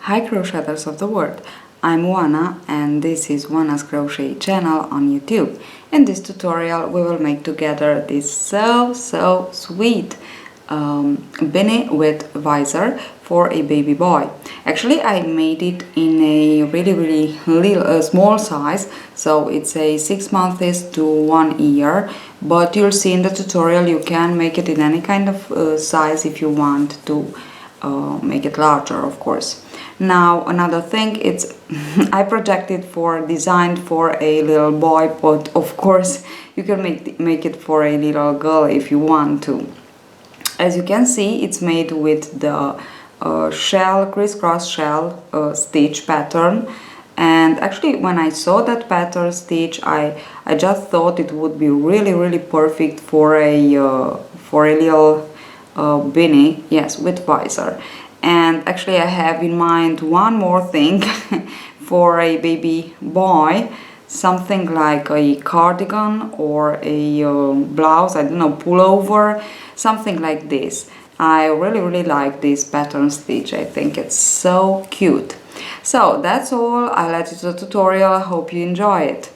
Hi crocheters of the world, I'm Oana and this is Oana's Crochet channel on YouTube. In this tutorial we will make together this so sweet beanie with visor for a baby boy. Actually I made it in a really little small size, so it's a 6 months to 1 year, but you'll see in the tutorial you can make it in any kind of size if you want to make it larger, of course. Now another thing, it's I projected for designed for a little boy, but of course you can make it for a little girl if you want to. As you can see, it's made with the shell, crisscross shell stitch pattern. And actually when I saw that pattern stitch, I just thought it would be really perfect for a little beanie, yes, with visor. And actually I have in mind one more thing for a baby boy, something like a cardigan or a blouse, I don't know, pullover, something like this. I really like this pattern stitch. I think it's so cute. So that's all. I let you to the tutorial. I hope you enjoy it.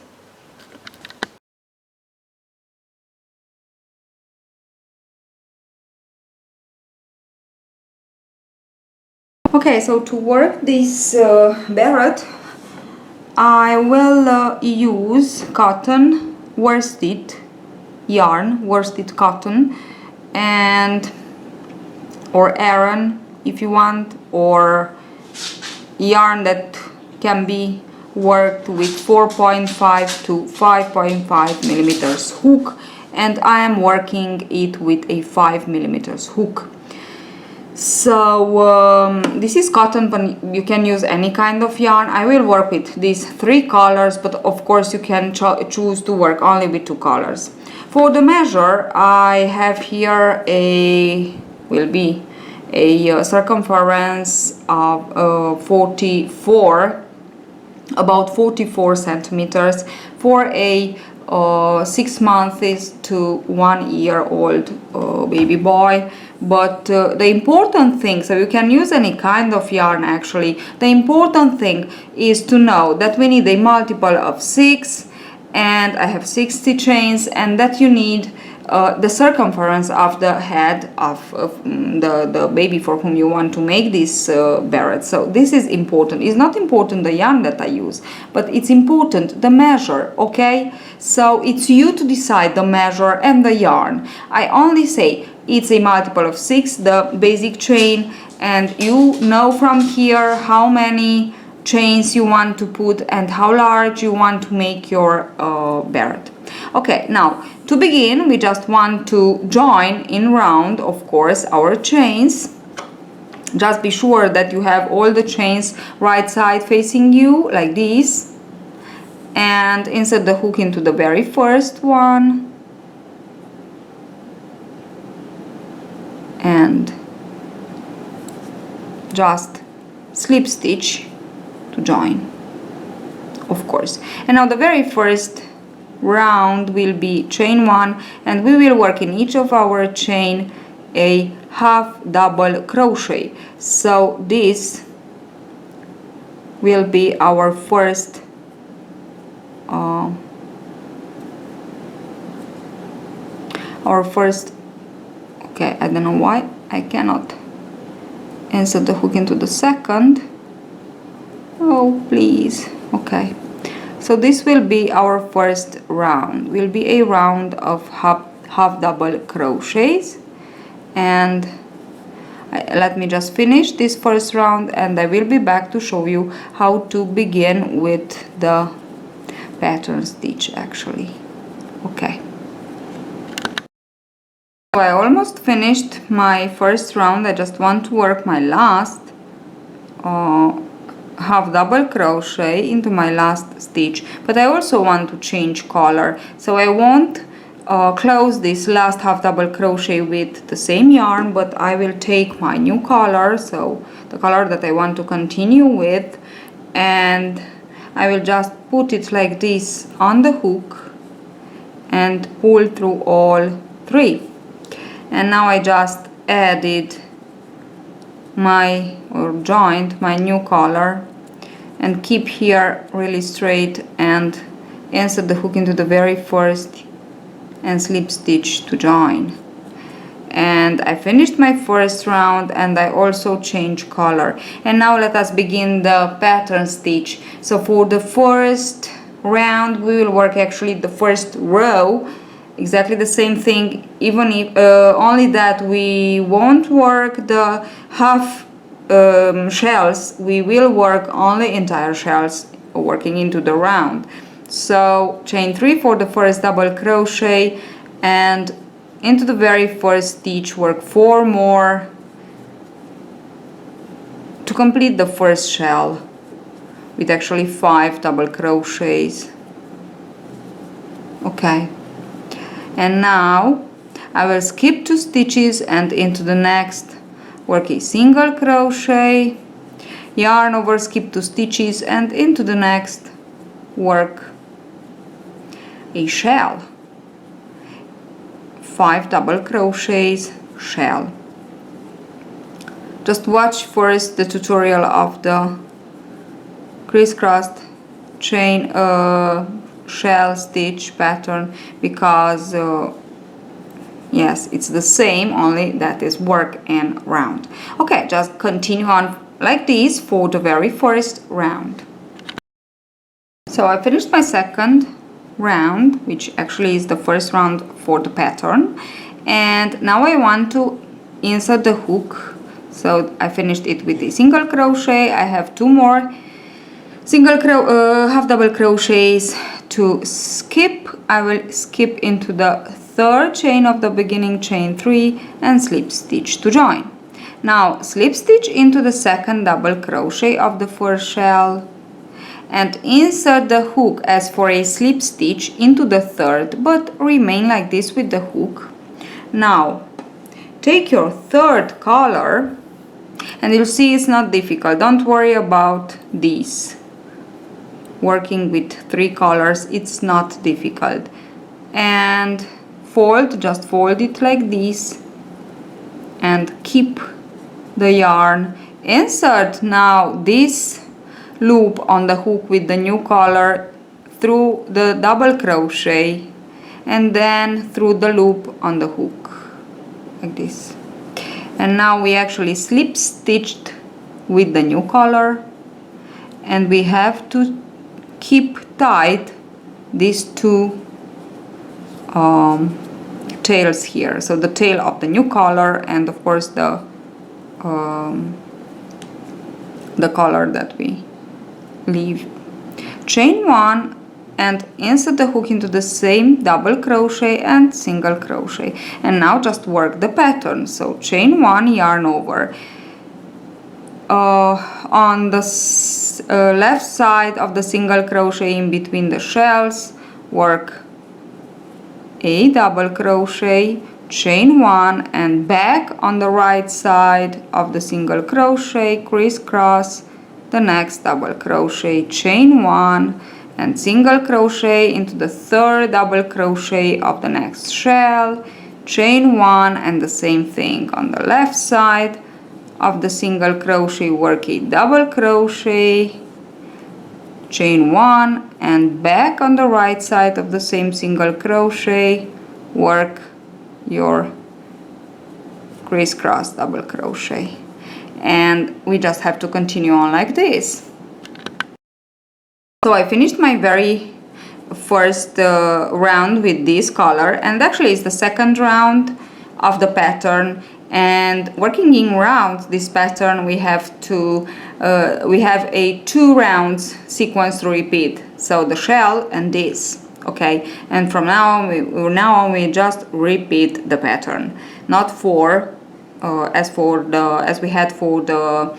Okay, so to work this beret, I will use cotton worsted yarn, worsted cotton, and or Aran if you want, or yarn that can be worked with 4.5 to 5.5 millimeters hook, and I am working it with a 5 millimeters hook. So this is cotton, but you can use any kind of yarn. I will work with these 3 colors, but of course you can choose to work only with 2 colors. For the measure, I have here will be a circumference of about 44 centimeters for a 6 months to 1 year old baby boy. But the important thing, so you can use any kind of yarn actually, the important thing is to know that we need a multiple of 6, and I have 60 chains, and that you need the circumference of the head of the baby for whom you want to make this beret. So this is important. It's not important the yarn that I use, but it's important the measure, okay? So it's you to decide the measure and the yarn. I only say it's a multiple of 6, the basic chain, and you know from here how many chains you want to put and how large you want to make your beret. Okay, now to begin we just want to join in round, of course, our chains. Just be sure that you have all the chains right side facing you like this, and insert the hook into the very first one and just slip stitch to join, of course. And now the very first round will be chain 1, and we will work in each of our chain a half double crochet. So this will be our first okay, I don't know why I cannot insert the hook into the second. Oh please. Okay, so this will be our first round, will be a round of half double crochets, and let me just finish this first round and I will be back to show you how to begin with the pattern stitch actually. Okay, so I almost finished my first round. I just want to work my last half double crochet into my last stitch, but I also want to change color, so I won't close this last half double crochet with the same yarn, but I will take my new color, so the color that I want to continue with, and I will just put it like this on the hook and pull through all 3. And now I just added joined my new color, and keep here really straight and insert the hook into the very first and slip stitch to join. And I finished my first round, and I also changed color. And now let us begin the pattern stitch. So for the first round we will work actually the first row, exactly the same thing, even if only that we won't work the half shells, we will work only entire shells working into the round. So chain 3 for the first double crochet, and into the very first stitch work 4 more to complete the first shell with actually 5 double crochets. Okay, and now I will skip 2 stitches and into the next work a single crochet, yarn over, skip 2 stitches, and into the next work a shell, 5 double crochets, shell. Just watch first the tutorial of the crisscrossed chain shell stitch pattern, because yes, it's the same, only that is work and round. Okay, just continue on like this for the very first round. So I finished my second round, which actually is the first round for the pattern, and now I want to insert the hook. So I finished it with a single crochet. I have 2 more half double crochets to skip. I will skip into the third chain of the beginning, chain 3, and slip stitch to join. Now slip stitch into the second double crochet of the first shell and insert the hook as for a slip stitch into the third, but remain like this with the hook. Now take your third color, and you'll see it's not difficult. Don't worry about this. Working with 3 colors, it's not difficult. And just fold it like this and keep the yarn. Insert now this loop on the hook with the new color through the double crochet, and then through the loop on the hook like this. And now we actually slip stitched with the new color, and we have to keep tight these 2 tails here. So the tail of the new color, and of course the color that we leave. Chain 1 and insert the hook into the same double crochet and single crochet, and now just work the pattern. So chain 1, yarn over, on the left side of the single crochet in between the shells work a double crochet, chain 1, and back on the right side of the single crochet crisscross the next double crochet, chain 1, and single crochet into the third double crochet of the next shell, chain 1, and the same thing on the left side of the single crochet work a double crochet, chain 1, and back on the right side of the same single crochet work your crisscross double crochet, and we just have to continue on like this. So I finished my very first round with this color, and actually it's the second round of the pattern. And working in rounds, this pattern we have a 2 rounds sequence to repeat. So the shell and this, okay. And from now on we just repeat the pattern, not 4 as we had for the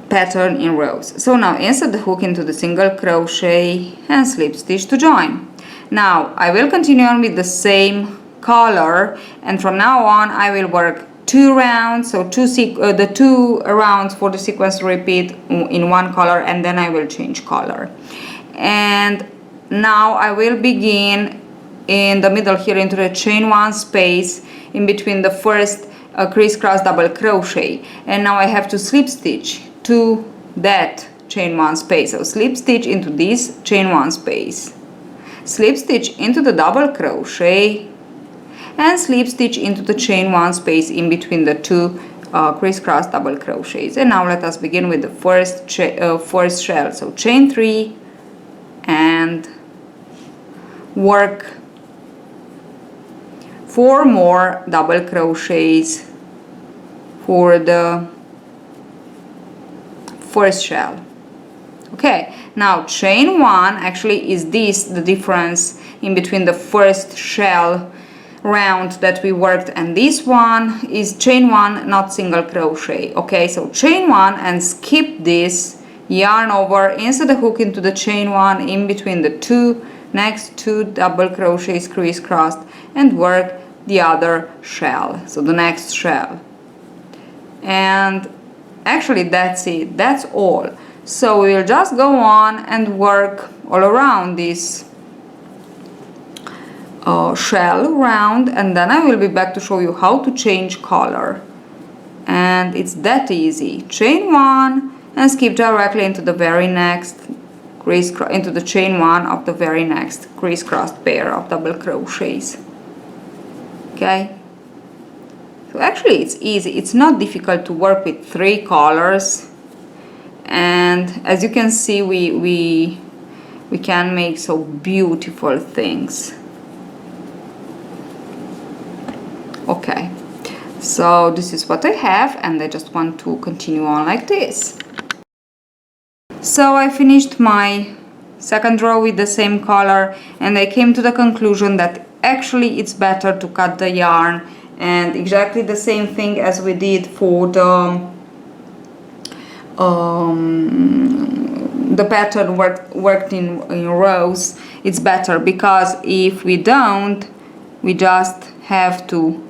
pattern in rows. So now insert the hook into the single crochet and slip stitch to join. Now I will continue on with the same color, and from now on I will work 2 rounds, so the 2 rounds for the sequence to repeat in one color, and then I will change color. And now I will begin in the middle here into the chain 1 space in between the first a crisscross double crochet, and now I have to slip stitch to that chain 1 space. So slip stitch into this chain 1 space, slip stitch into the double crochet, and slip stitch into the chain 1 space in between the two crisscross double crochets. And now let us begin with the first shell. So chain 3 and work 4 more double crochets for the first shell. Okay, now chain 1 actually is this the difference in between the first shell round that we worked and this one is chain 1, not single crochet. Okay, so chain 1 and skip this, yarn over, insert the hook into the chain 1 in between the next two double crochets crisscrossed, and work the other shell, so the next shell. And actually that's it, that's all. So we'll just go on and work all around this shell round, and then I will be back to show you how to change color. And it's that easy. Chain 1 and skip directly into the very next into the chain 1 of the very next crisscrossed pair of double crochets. Okay, so actually it's easy, it's not difficult to work with 3 colors, and as you can see we can make so beautiful things. Okay, so this is what I have, and I just want to continue on like this. So I finished my second row with the same color, and I came to the conclusion that actually it's better to cut the yarn, and exactly the same thing as we did for the pattern worked in rows. It's better, because if we don't, we just have to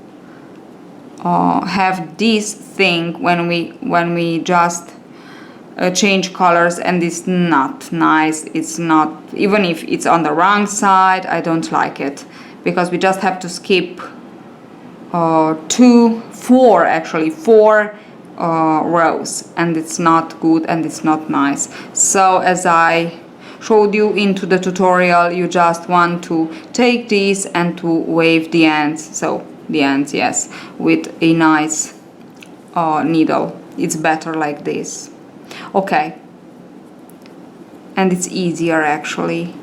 have this thing when we just change colors, and it's not nice. It's not, even if it's on the wrong side, I don't like it, because we just have to skip 4 rows, and it's not good and it's not nice. So as I showed you into the tutorial, you just want to take this and to wave the ends, so the ends, yes, with a nice needle. It's better like this. Okay, and it's easier actually.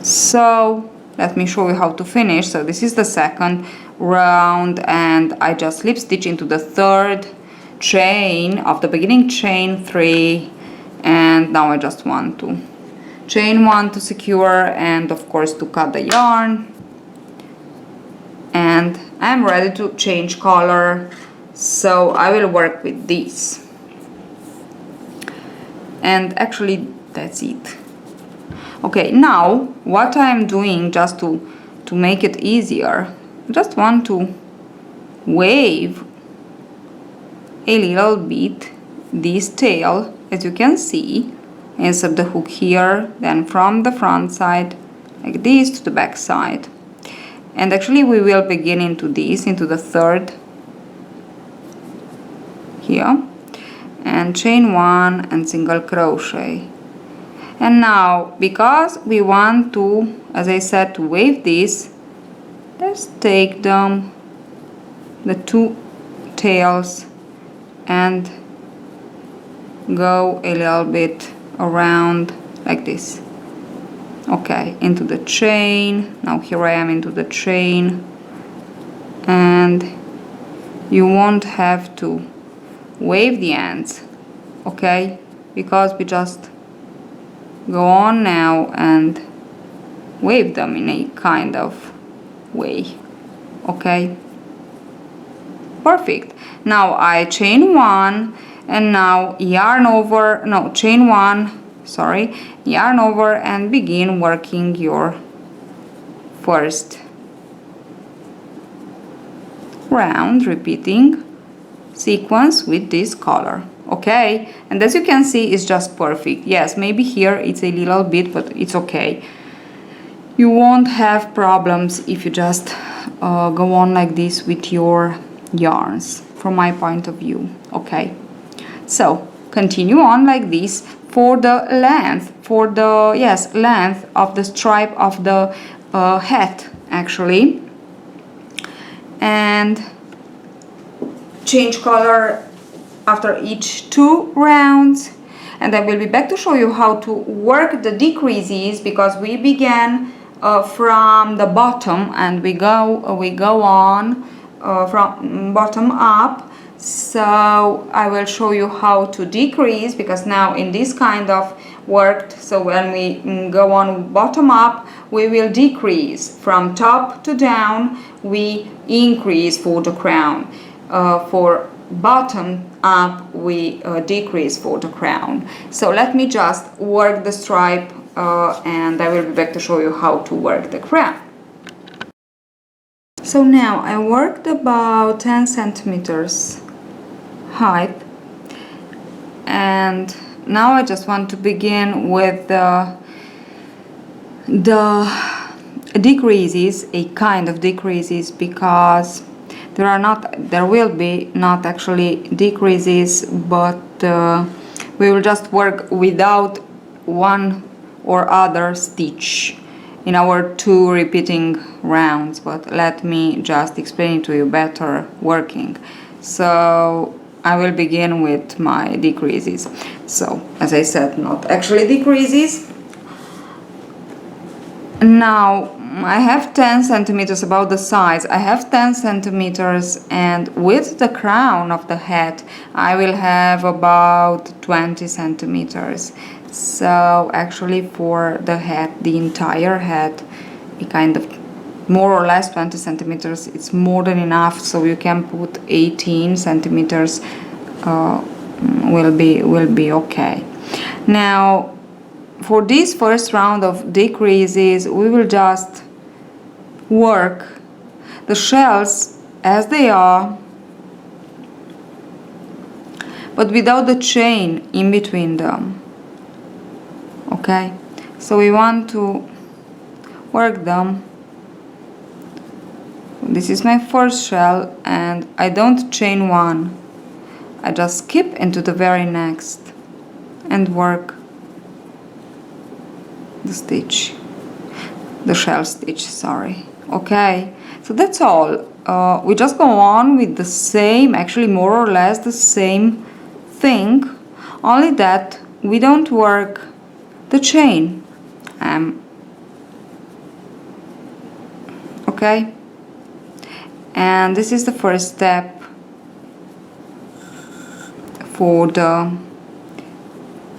So let me show you how to finish. So this is the second round, and I just slip stitch into the third chain of the beginning chain 3, and now I just want to chain 1 to secure, and of course to cut the yarn, and I'm ready to change color. So I will work with this, and actually that's it. Okay, now what I'm doing, just to make it easier, I just want to wave a little bit this tail, as you can see. Insert the hook here, then from the front side like this to the back side, and actually we will begin into the third here, and chain 1 and single crochet. And now, because we want to, as I said, to wave this, let's take them, the 2 tails, and go a little bit around like this. Okay, into the chain. Now here I am into the chain, and you won't have to wave the ends, okay, because we just go on now and wave them in a kind of way. Okay, perfect. Now I chain 1, and now yarn over, no, chain 1, sorry, yarn over, and begin working your first round, repeating sequence with this color. Okay, and as you can see, it's just perfect. Yes, maybe here it's a little bit, but it's okay. You won't have problems if you just go on like this with your yarns from my point of view. Okay, so continue on like this for the length, for the length of the stripe of the hat actually, and change color after each 2 rounds. And I will be back to show you how to work the decreases, because we began from the bottom and we go on from bottom up. So I will show you how to decrease, because now in this kind of worked, so when we go on bottom up, we will decrease from top to down, we increase for the crown. For bottom up, we decrease for the crown. So let me just work the stripe and I will be back to show you how to work the crown. So now I worked about 10 centimeters height, and now I just want to begin with the decreases, a kind of decreases, because there will be not actually decreases, but we will just work without one or other stitch in our 2 repeating rounds. But let me just explain to you better working. So I will begin with my decreases. So as I said, not actually decreases. Now I have 10 centimeters, about the size. I have 10 centimeters, and with the crown of the hat I will have about 20 centimeters. So actually for the hat, the entire hat, a kind of more or less 20 centimeters, it's more than enough. So you can put 18 centimeters, will be okay. Now for this first round of decreases, we will just work the shells as they are, but without the chain in between them. Okay, so we want to work them. This is my first shell, and I don't chain one, I just skip into the very next and work the stitch, the shell stitch, sorry. Okay, so that's all. We just go on with the same, actually more or less the same thing, only that we don't work the chain. Okay, and this is the first step for the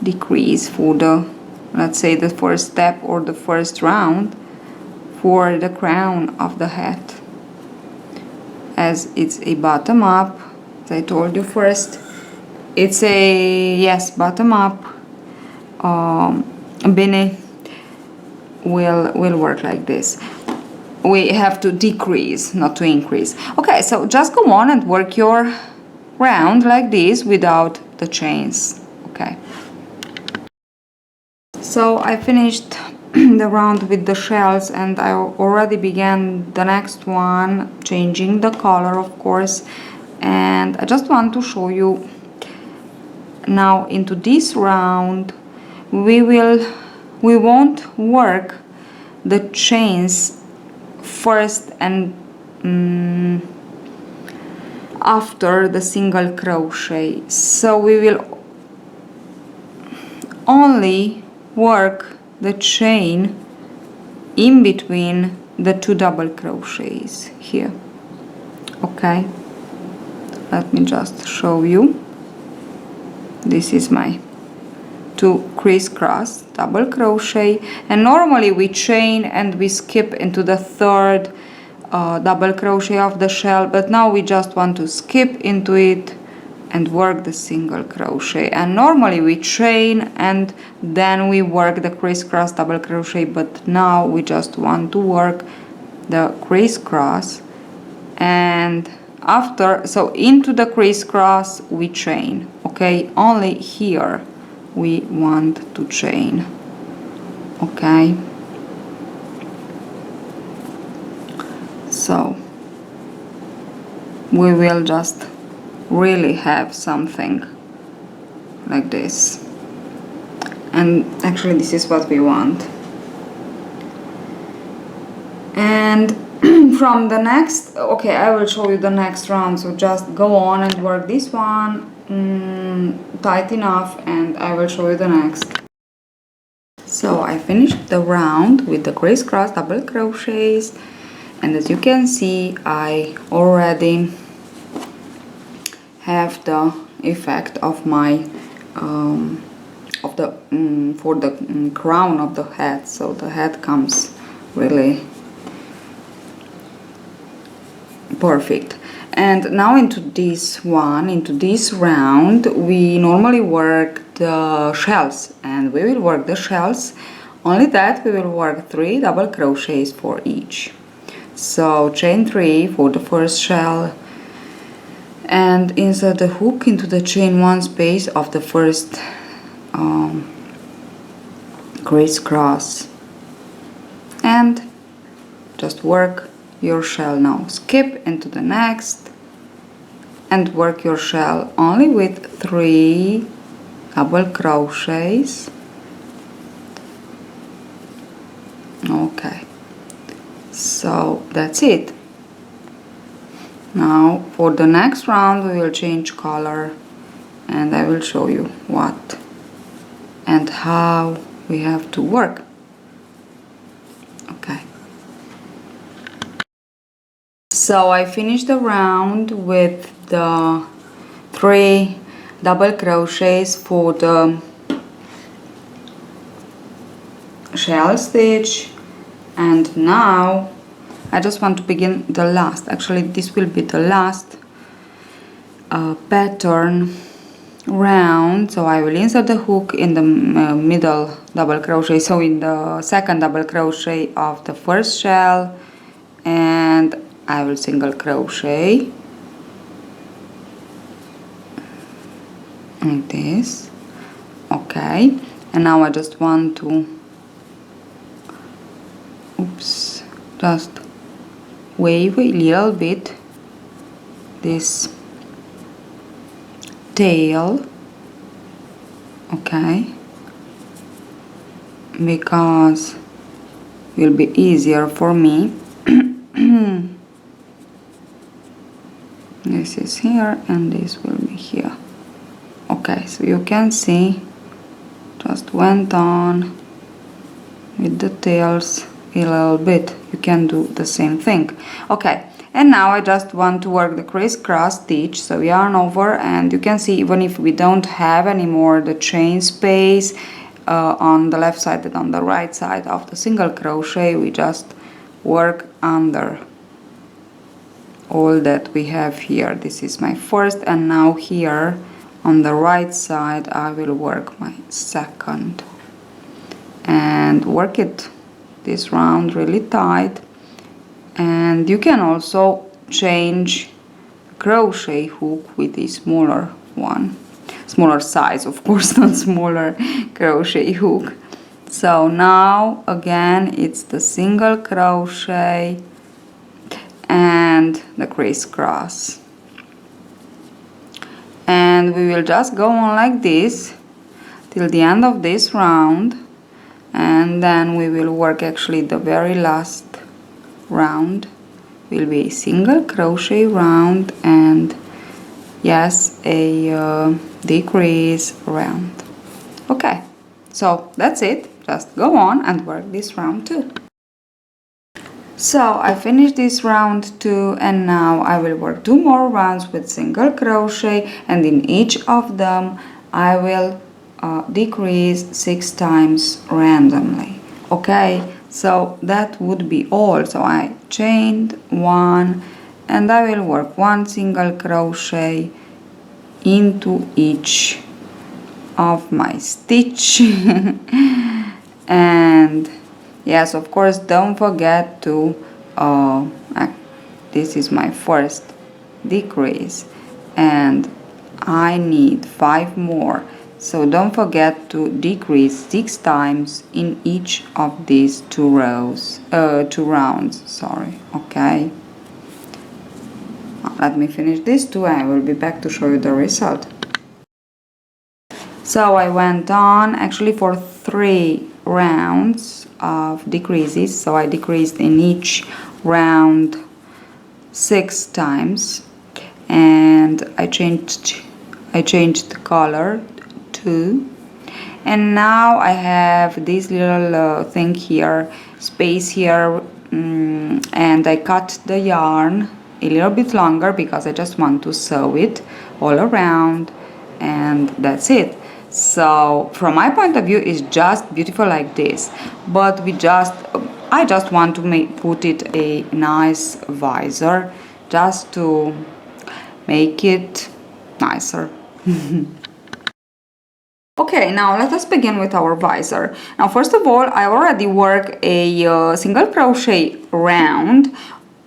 decrease, for the, let's say, the first step or the first round for the crown of the hat. As it's a bottom up, as I told you first, it's a bottom up. Beanie will work like this. We have to decrease, not to increase. Okay, so just go on and work your round like this without the chains. Okay. So I finished the round with the shells, and I already began the next one, changing the color, of course. And I just want to show you now into this round we won't work the chains first and after the single crochet. So we will only work the chain in between the 2 double crochets here. Okay, let me just show you. This is my 2 crisscross double crochet, and normally we chain and we skip into the 3rd double crochet of the shell, but now we just want to skip into it and work the single crochet. And normally we chain and then we work the crisscross double crochet, but now we just want to work the crisscross, and after, so into the crisscross we chain. Okay, only here we want to chain. Okay, so we will just really have something like this. And actually this is what we want. And from the next, okay, I will show you the next round, so just go on and work this one tight enough, and I will show you the next. So I finished the round with the crisscross double crochets, and as you can see, I already have the effect of my for the crown of the head, so the head comes really perfect. And now into this round, we normally work the shells, and we will work the shells. Only that we will work 3 double crochets for each. So chain 3 for the first shell, and insert the hook into the chain 1 space of the first crisscross, and just work your shell. Now skip into the next and work your shell only with 3 double crochets. Okay, so that's it. Now for the next round we will change color, and I will show you what and how we have to work. Okay. So I finished the round with the 3 double crochets for the shell stitch, and now I just want to begin the last. Actually, this will be the last pattern round. So I will insert the hook in the middle double crochet, so in the second double crochet of the first shell, and I will single crochet like this. Okay, and now I just want to just wave a little bit this tail, okay, because it will be easier for me. This is here and this will be here. Okay, so you can see just went on with the tails a little bit. You can do the same thing. Okay, and now I just want to work the crisscross stitch, so yarn over, and you can see even if we don't have anymore the chain space on the left side and on the right side of the single crochet, we just work under all that we have here. This is my first, and now here on the right side I will work my second and work it this round really tight. And you can also change crochet hook with the smaller one, smaller size of course, not smaller crochet hook. So now again it's the single crochet and the crisscross, and we will just go on like this till the end of this round, and then we will work actually the very last round will be a single crochet round and yes, a decrease round. Okay, so that's it. Just go on and work this round too. So I finished this round 2, and now I will work 2 more rounds with single crochet, and in each of them I will decrease 6 times randomly. Okay, so that would be all. So I chained 1 and I will work 1 single crochet into each of my stitch and yes, of course, don't forget to this is my first decrease and I need 5 more, so don't forget to decrease 6 times in each of these 2 rounds, sorry. Okay, let me finish these two and I will be back to show you the result. So I went on actually for 3 rounds of decreases, so I decreased in each round 6 times, and I changed the color too. And now I have this little thing here, space here, and I cut the yarn a little bit longer because I just want to sew it all around, and that's it. So from my point of view, it's just beautiful like this, but I just want to put it a nice visor just to make it nicer. Okay, now let us begin with our visor. Now first of all, I already work a single crochet round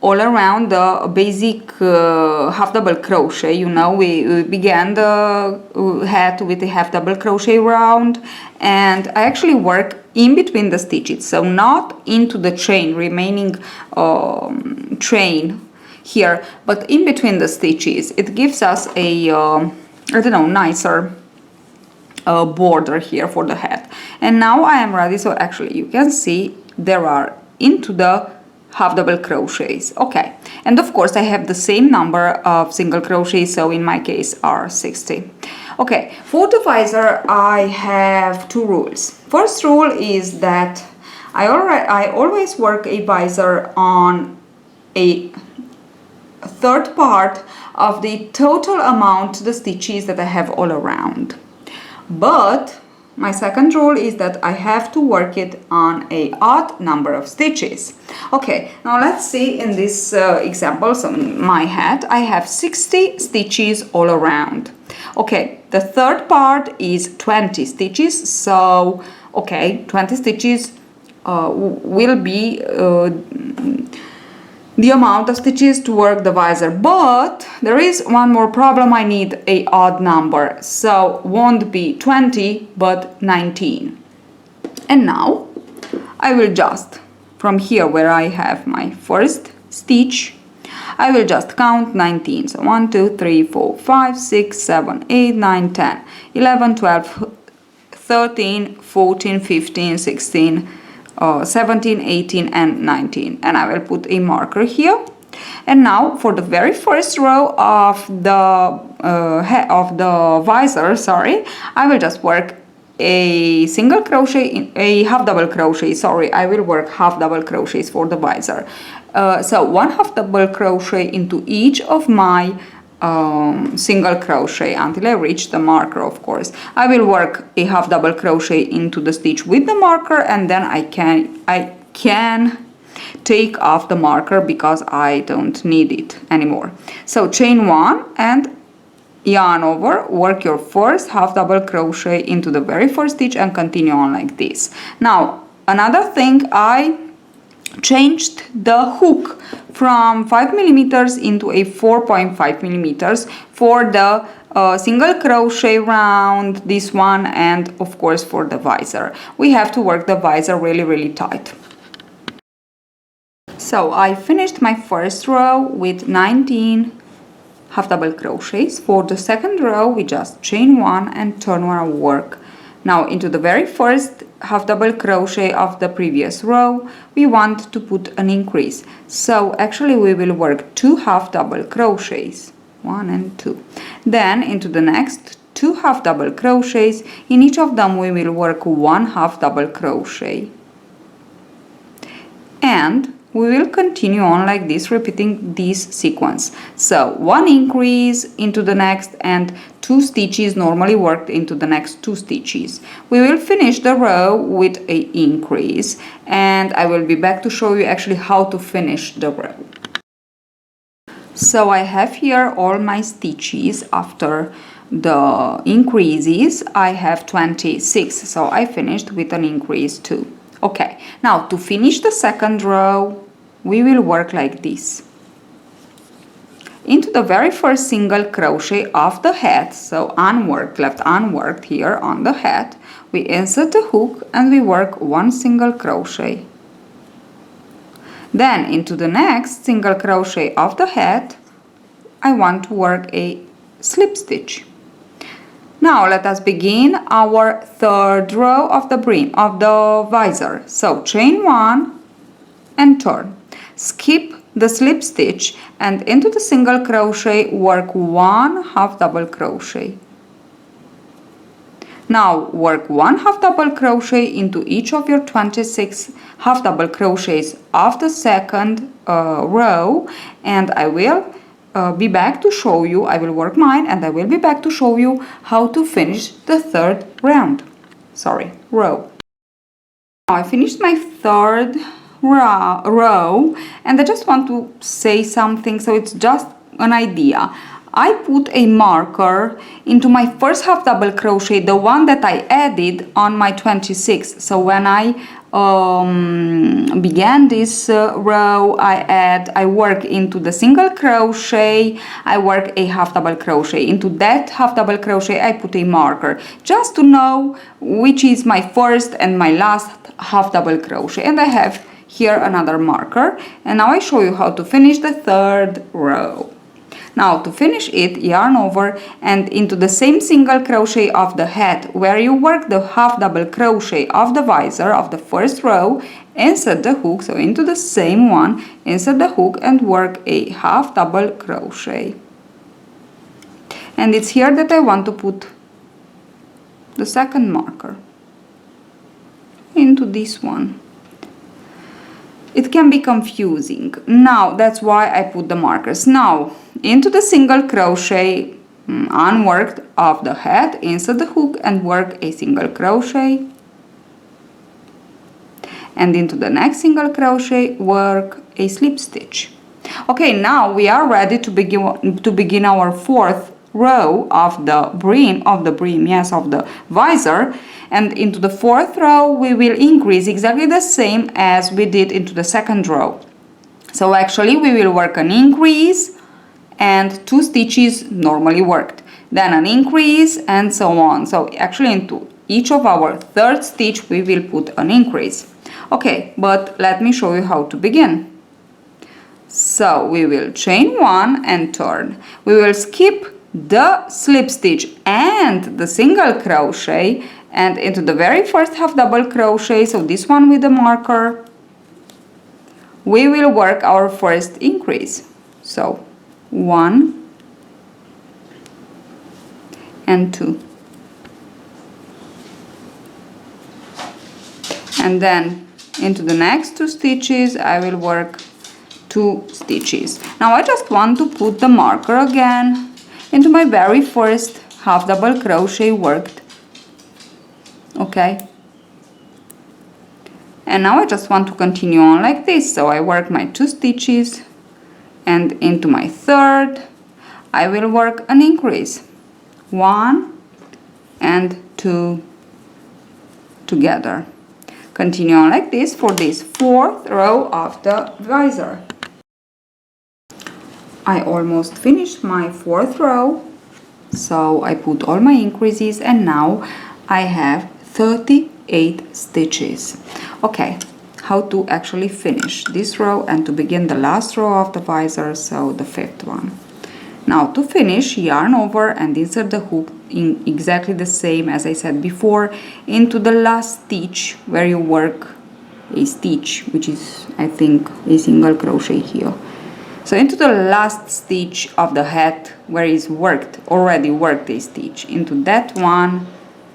all around the basic half double crochet. You know, we began the hat with a half double crochet round, and I actually work in between the stitches, so not into the chain, remaining chain here, but in between the stitches. It gives us a I don't know, nicer border here for the hat. And now I am ready, so actually you can see there are into the half double crochets. Okay, and of course I have the same number of single crochets, so in my case are 60. Okay, for the visor I have 2 rules. First rule is that I always work a visor on a third part of the total amount, the stitches that I have all around. But my second rule is that I have to work it on a odd number of stitches. Okay, now let's see in this example, so in my hat I have 60 stitches all around. Okay, the third part is 20 stitches, so okay, 20 stitches will be the amount of stitches to work the visor, but there is one more problem. I need a odd number, so won't be 20 but 19. And now I will just, from here where I have my first stitch, I will just count 19. So 1, 2, 3, 4, 5, 6, 7, 8, 9, 10, 11, 12, 13, 14, 15, 16, 17, 18 and 19, and I will put a marker here. And now for the very first row of the visor, sorry, I will just work a single crochet, a half double crochet, sorry, I will work half double crochets for the visor. So 1 half double crochet into each of my single crochet until I reach the marker. Of course I will work a half double crochet into the stitch with the marker, and then I can take off the marker because I don't need it anymore. So chain 1 and yarn over, work your first half double crochet into the very first stitch and continue on like this. Now another thing, I changed the hook from 5 millimeters into a 4.5 millimeters for the single crochet round, this one, and of course for the visor. We have to work the visor really tight. So I finished my first row with 19 half double crochets. For the second row we just chain 1 and turn our work. Now into the very first half double crochet of the previous row we want to put an increase, so actually we will work 2 half double crochets, 1 and 2. Then into the next 2 half double crochets, in each of them we will work 1 half double crochet, and we will continue on like this, repeating this sequence. So 1 increase into the next and 2 stitches normally worked into the next 2 stitches. We will finish the row with a increase, and I will be back to show you actually how to finish the row. So I have here all my stitches after the increases. I have 26, so I finished with an increase too. Okay, now to finish the second row we will work like this. Into the very first single crochet of the hat, so unworked, left unworked here on the hat, we insert the hook and we work 1 single crochet. Then into the next single crochet of the hat I want to work a slip stitch. Now let us begin our third row of the brim of the visor. So chain 1 and turn. Skip the slip stitch and into the single crochet work 1 half double crochet. Now work 1 half double crochet into each of your 26 half double crochets of the second row, and I will be back to show you. I will work mine and I will be back to show you how to finish the third row. Now I finished my third row and I just want to say something, so it's just an idea. I put a marker into my first half double crochet, the one that I added on my 26. So when I began this row, I work into the single crochet, I work a half double crochet. Into that half double crochet I put a marker just to know which is my first and my last half double crochet, and I have here another marker, and now I show you how to finish the third row. Now to finish it, yarn over and into the same single crochet of the head where you work the half double crochet of the visor of the first row, insert the hook, so into the same one, insert the hook and work a half double crochet. And it's here that I want to put the second marker into this one. It can be confusing. Now that's why I put the markers. Now into the single crochet unworked of the head, insert the hook and work a single crochet, and into the next single crochet work a slip stitch. Okay, now we are ready to begin our fourth row of the brim of the visor, and into the fourth row we will increase exactly the same as we did into the second row. So actually we will work an increase and 2 stitches normally worked, then an increase and so on. So actually into each of our third stitch we will put an increase. Okay, but let me show you how to begin. So we will chain 1 and turn. We will skip the slip stitch and the single crochet and into the very first half double crochet, so this one with the marker, we will work our first increase. So 1 and 2, and then into the next 2 stitches I will work 2 stitches. Now I just want to put the marker again into my very first half double crochet worked. Okay, and now I just want to continue on like this, so I work my 2 stitches and into my third I will work an increase, 1 and 2 together. Continue on like this for this fourth row of the visor. I almost finished my fourth row, so I put all my increases and now I have 38 stitches. Okay, how to actually finish this row and to begin the last row of the visor, so the fifth one. Now to finish, yarn over and insert the hook in exactly the same as I said before into the last stitch where you work a stitch, which is I think a single crochet here. So into the last stitch of the head where is already worked a stitch, into that one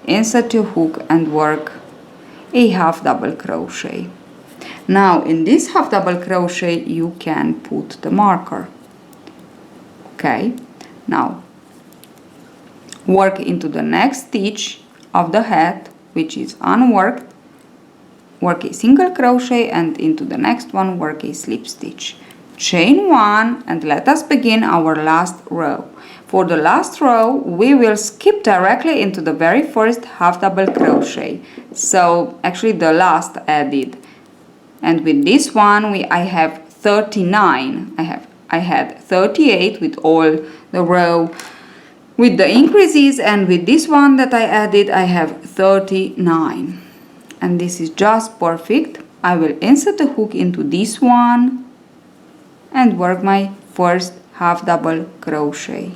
insert your hook and work a half double crochet. Now in this half double crochet you can put the marker. Okay, now work into the next stitch of the head which is unworked, work a single crochet and into the next one work a slip stitch. Chain 1 and let us begin our last row. For the last row we will skip directly into the very first half double crochet, so actually the last added, and with this one I have 39. I had 38 with all the row with the increases, and with this one that I added I have 39, and this is just perfect. I will insert the hook into this one and work my first half double crochet,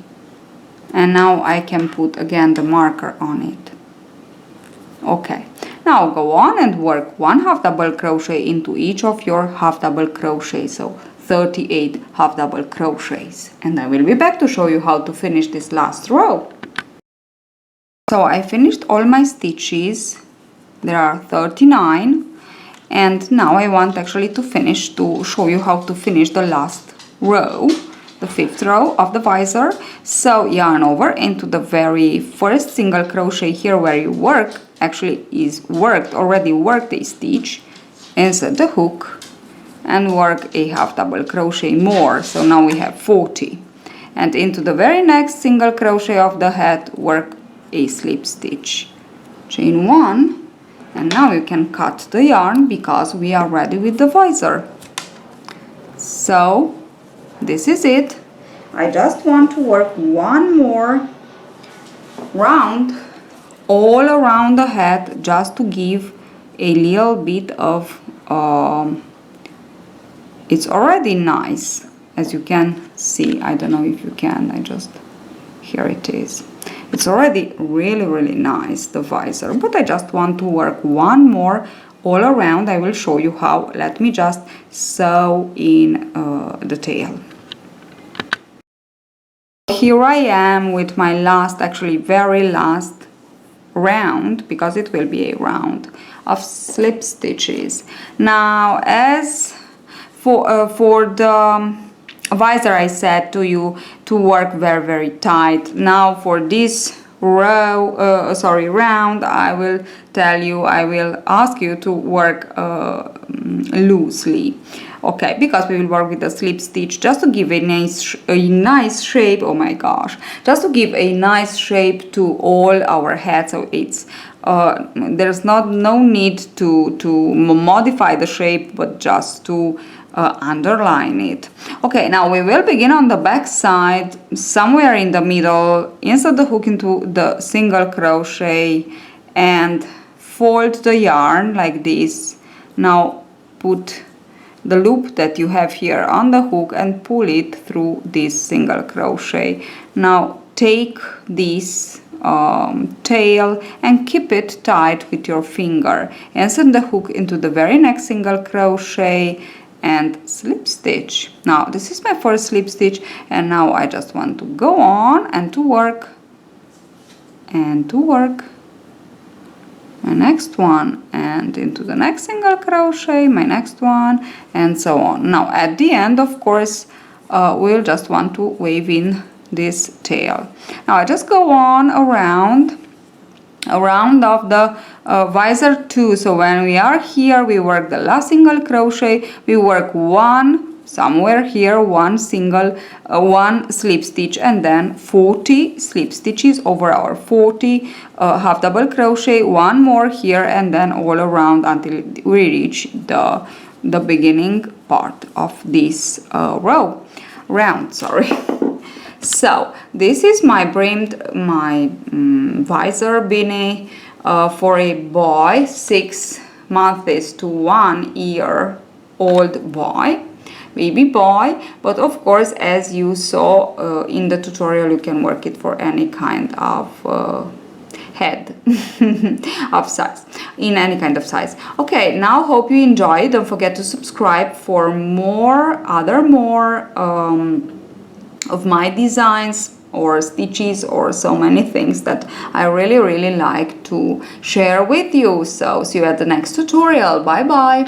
and now I can put again the marker on it. Okay, now go on and work 1 half double crochet into each of your half double crochets, so 38 half double crochets, and I will be back to show you how to finish this last row. So I finished all my stitches, there are 39, and now I want actually to show you how to finish the last row, the 5th row of the visor. So yarn over into the very first single crochet here where you work, actually is already worked a stitch, insert the hook and work a half double crochet more, so now we have 40, and into the very next single crochet of the head work a slip stitch, chain 1, and now you can cut the yarn because we are ready with the visor. So this is it. I just want to work one more round all around the head just to give a little bit of it's already nice, as you can see. I don't know if you can, here it is. It's already really nice, the visor, but I just want to work one more all around. I will show you how. Let me just sew in the tail. Here I am with my last, actually very last round, because it will be a round of slip stitches. Now, as for the visor, I said to you to work very tight. Now for this round, I will ask you to work loosely. Okay, because we will work with a slip stitch just to give a nice shape. Oh my gosh, just to give a nice shape to all our heads. So it's there's no need to modify the shape, but just to underline it. Okay, now we will begin on the back side, somewhere in the middle. Insert the hook into the single crochet and fold the yarn like this. Now put the loop that you have here on the hook and pull it through this single crochet. Now take this tail and keep it tight with your finger. Insert the hook into the very next single crochet and slip stitch. Now this is my first slip stitch, and now I just want to go on and to work my next one, and into the next single crochet, my next one, and so on. Now at the end, of course, we'll just want to weave in this tail. Now I just go on around of the visor 2. So when we are here, we work the last single crochet, we work one somewhere here, one slip stitch, and then 40 slip stitches over our 40 half double crochet, one more here, and then all around until we reach the beginning part of this round. Sorry. So this is my visor beanie for a boy, 6 months to 1 year old boy, baby boy. But of course, as you saw in the tutorial, you can work it for any kind of head of size, in any kind of size. Okay, now hope you enjoy. Don't forget to subscribe for more of my designs or stitches or so many things that I really like to share with you. So see you at the next tutorial. Bye bye.